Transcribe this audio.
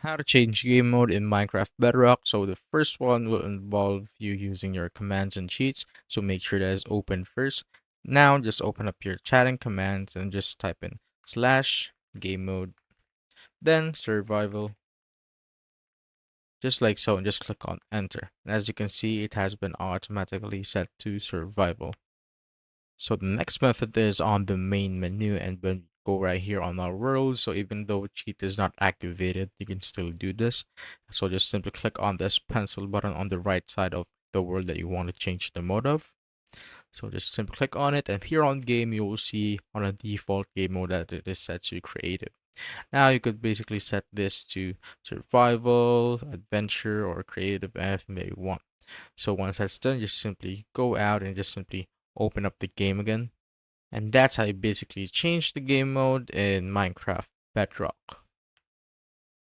How to change game mode in Minecraft Bedrock. So the first one will involve you using your commands and cheats. So make sure that is open first. Now just open up your chatting commands and just type in slash game mode, then survival, just like so, and just click on enter. And as you can see, it has been automatically set to survival. So the next method is on the main menu, and when we go right here on our world, so even though cheat is not activated, you can still do this. So just simply click on this pencil button on the right side of the world that you want to change the mode of. So just simply click on it, and here on game you will see on a default game mode that it is set to creative. Now you could basically set this to survival, adventure, or creative, anything that you want. So once that's done, just simply go out and just simply open up the game again. And that's how you basically change the game mode in Minecraft Bedrock.